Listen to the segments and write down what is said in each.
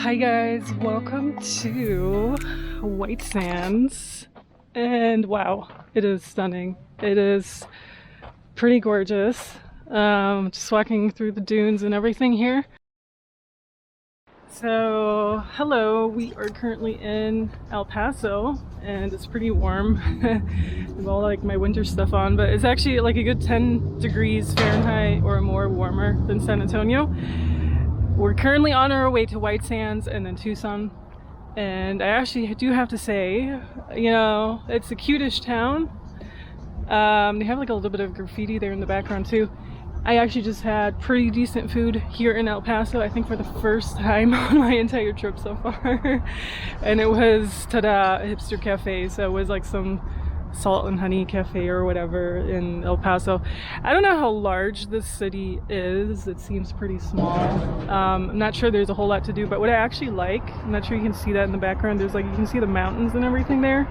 Hi guys, welcome to White Sands, and wow, it is stunning. It is pretty gorgeous. Just walking through the dunes and everything here. So, hello, we are currently in El Paso and it's pretty warm. I have all like my winter stuff on, but it's actually like a good 10 degrees Fahrenheit or more warmer than San Antonio. We're currently on our way to White Sands and then Tucson, and I actually do have to say, you know, it's a cutish town. They have like a little bit of graffiti there in the background too. I actually just had pretty decent food here in El Paso, I think for the first time on my entire trip so far. And it was, ta-da, a hipster cafe. So it was like some salt and honey cafe or whatever in El Paso. I don't know how large this city is. It seems pretty small. I'm not sure there's a whole lot to do, but what I actually like, I'm not sure you can see that in the background, there's like, you can see the mountains and everything there.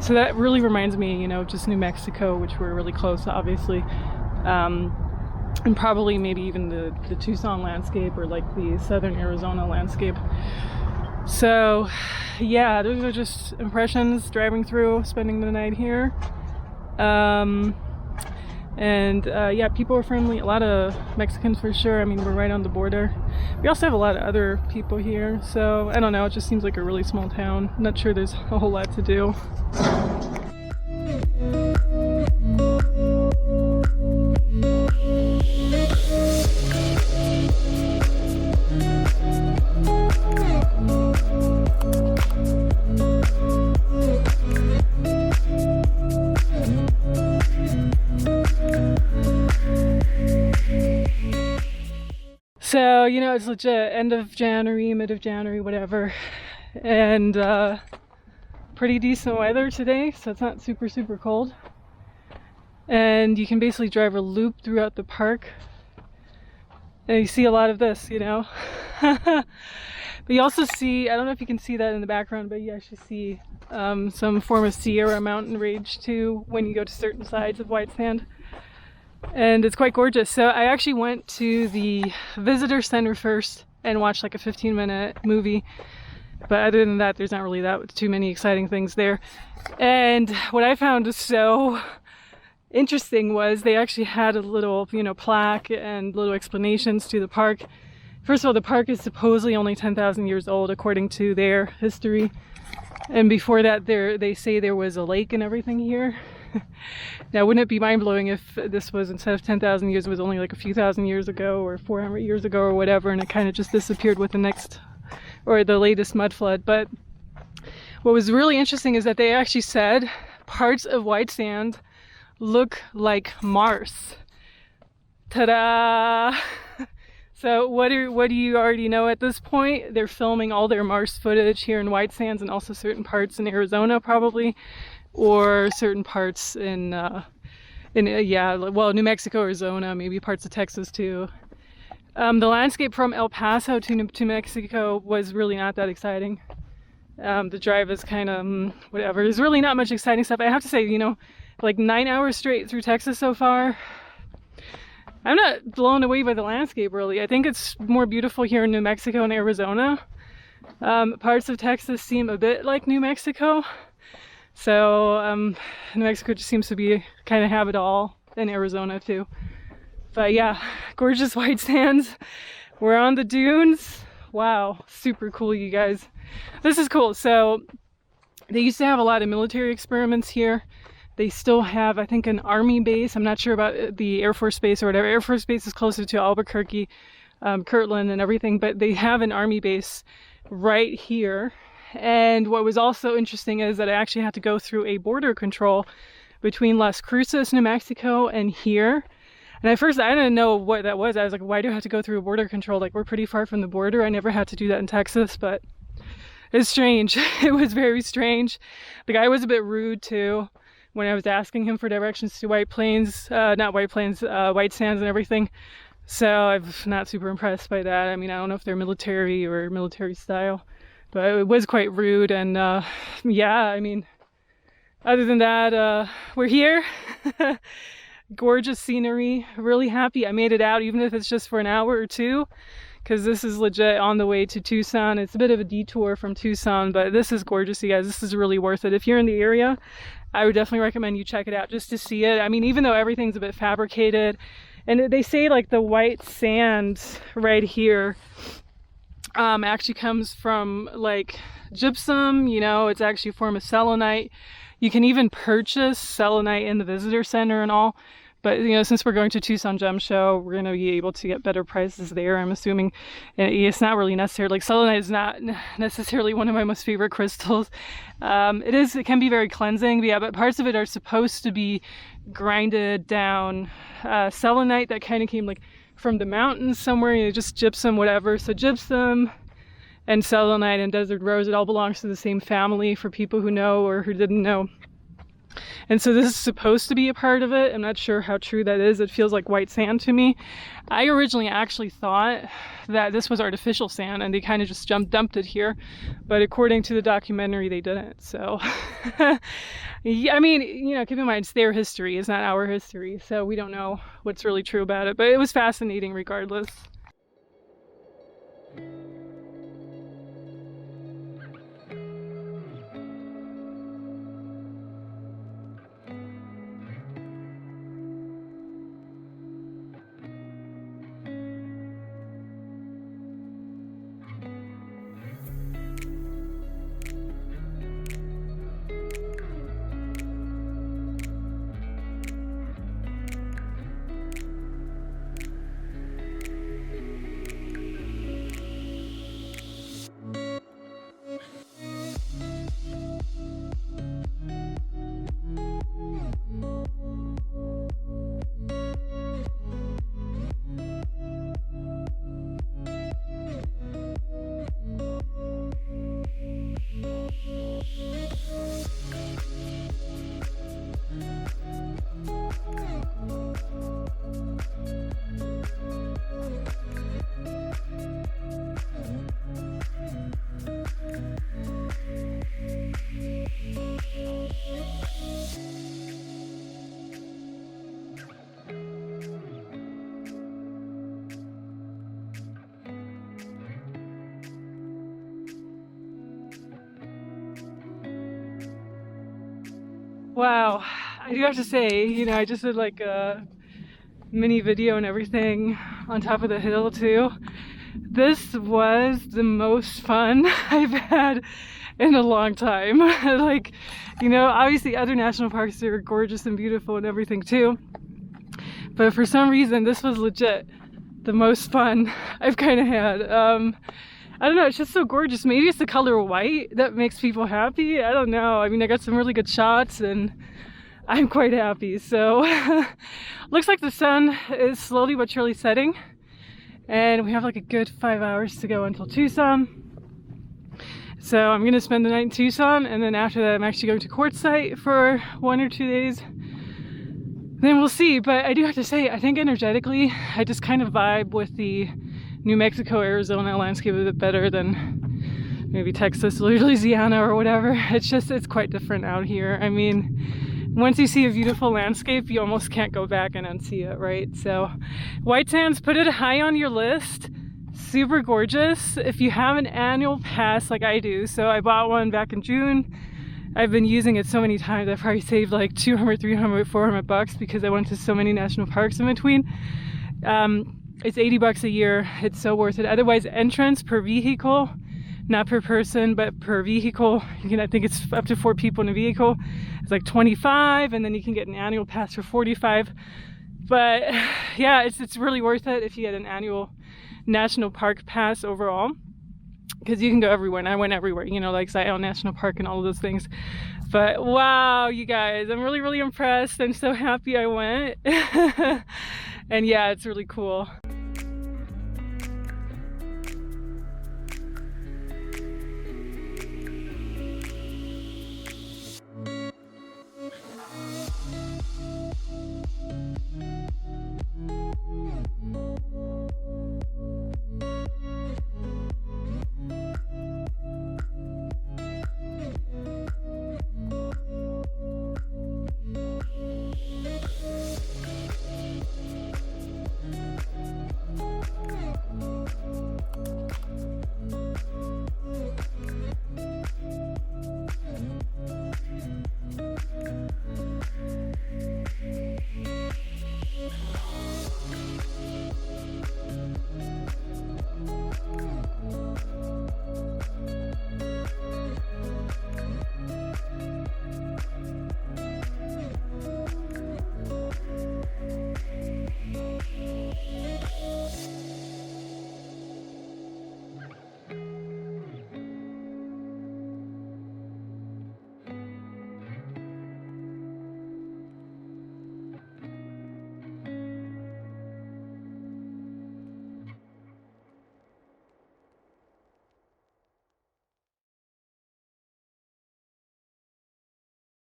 So that really reminds me, you know, just New Mexico, which we're really close, obviously. And probably maybe even the Tucson landscape or like the southern Arizona landscape. So yeah, those are just impressions driving through, spending the night here. Yeah, people are friendly, a lot of Mexicans for sure. I mean, we're right on the border. We also have a lot of other people here, so I don't know, it just seems like a really small town. I'm not sure there's a whole lot to do. So, you know, it's legit end of January, mid of January, whatever. And pretty decent weather today, so it's not super cold. And you can basically drive a loop throughout the park. And you see a lot of this, you know. But you also see, I don't know if you can see that in the background, but you actually see some form of Sierra mountain range too when you go to certain sides of White Sand. And it's quite gorgeous. So I actually went to the visitor center first and watched like a 15-minute movie. But other than that, there's not really that too many exciting things there. And what I found so interesting was they actually had a little, you know, plaque and little explanations to the park. First of all, the park is supposedly only 10,000 years old according to their history. And before that, they say there was a lake and everything here. Now, wouldn't it be mind-blowing if this was, instead of 10,000 years, it was only like a few thousand years ago or 400 years ago or whatever, and it kind of just disappeared with the next, or the latest mud flood. But what was really interesting is that they actually said parts of White Sand look like Mars. Ta-da! So what do you already know at this point? They're filming all their Mars footage here in White Sands and also certain parts in Arizona probably, or certain parts in New Mexico, Arizona, maybe parts of Texas too. The landscape from El Paso to Mexico was really not that exciting. The drive is kind of whatever. There's really not much exciting stuff. I have to say, you know, like 9 hours straight through Texas so far, I'm not blown away by the landscape really. I think it's more beautiful here in New Mexico and Arizona. Parts of Texas seem a bit like New Mexico. So New Mexico just seems to be kind of have it all, in Arizona too. But yeah, gorgeous White Sands. We're on the dunes. Wow, super cool, you guys. This is cool. So they used to have a lot of military experiments here. They still have, I think, an army base. I'm not sure about the Air Force Base or whatever. Air Force Base is closer to Albuquerque, Kirtland and everything, but they have an army base right here. And what was also interesting is that I actually had to go through a border control between Las Cruces, New Mexico, and here. And at first I didn't know what that was. I was like, why do I have to go through a border control? Like, we're pretty far from the border. I never had to do that in Texas, but it's strange. It was very strange. The guy was a bit rude too when I was asking him for directions to White Sands and everything. So I'm not super impressed by that. I mean, I don't know if they're military or military style. But it was quite rude, and yeah, I mean, other than that, we're here. Gorgeous scenery, really happy I made it out, even if it's just for an hour or two, because this is legit on the way to Tucson. It's a bit of a detour from Tucson, but this is gorgeous, you guys. This is really worth it. If you're in the area, I would definitely recommend you check it out just to see it. I mean, even though everything's a bit fabricated, and they say like the white sand right here actually comes from like gypsum, you know, it's actually a form of selenite. You can even purchase selenite in the visitor center and all. But, you know, since we're going to Tucson Gem Show, we're going to be able to get better prices there, I'm assuming. It's not really necessary. Like, selenite is not necessarily one of my most favorite crystals. It can be very cleansing, but yeah, but parts of it are supposed to be grinded down. Selenite, that kind of came like from the mountains somewhere, you know, just gypsum, whatever. So gypsum and selenite and desert rose, it all belongs to the same family for people who know or who didn't know. And so this is supposed to be a part of it. I'm not sure how true that is. It feels like white sand to me. I originally actually thought that this was artificial sand and they kind of just dumped it here. But according to the documentary, they didn't. So, yeah, I mean, you know, keep in mind, it's their history. It's not our history. So we don't know what's really true about it. But it was fascinating regardless. Wow, I do have to say, you know, I just did like a mini video and everything on top of the hill too. This was the most fun I've had in a long time. Like, you know, obviously other national parks are gorgeous and beautiful and everything too. But for some reason, this was legit the most fun I've kind of had. I don't know, it's just so gorgeous. Maybe it's the color white that makes people happy. I don't know. I mean, I got some really good shots and I'm quite happy. So looks like the sun is slowly but surely setting. And we have like a good 5 hours to go until Tucson. So I'm going to spend the night in Tucson. And then after that, I'm actually going to Quartzsite for 1 or 2 days. Then we'll see. But I do have to say, I think energetically, I just kind of vibe with the New Mexico, Arizona landscape a bit better than maybe Texas or Louisiana or whatever. It's quite different out here. I mean, once you see a beautiful landscape, you almost can't go back and unsee it, right? So white sands, put it high on your list. Super gorgeous. If you have an annual pass like I do, so I bought one back in June. I've been using it so many times. I've probably saved like 200, 300, 400 bucks because I went to so many national parks in between. It's $80 a year. It's so worth it. Otherwise, entrance per vehicle, not per person, but per vehicle. You can, I think it's up to 4 people in a vehicle. It's like $25, and then you can get an annual pass for $45. But yeah, it's really worth it if you get an annual national park pass overall, because you can go everywhere. And I went everywhere, you know, like Zion National Park and all of those things. But wow, you guys, I'm really, really impressed. I'm so happy I went. And yeah, it's really cool.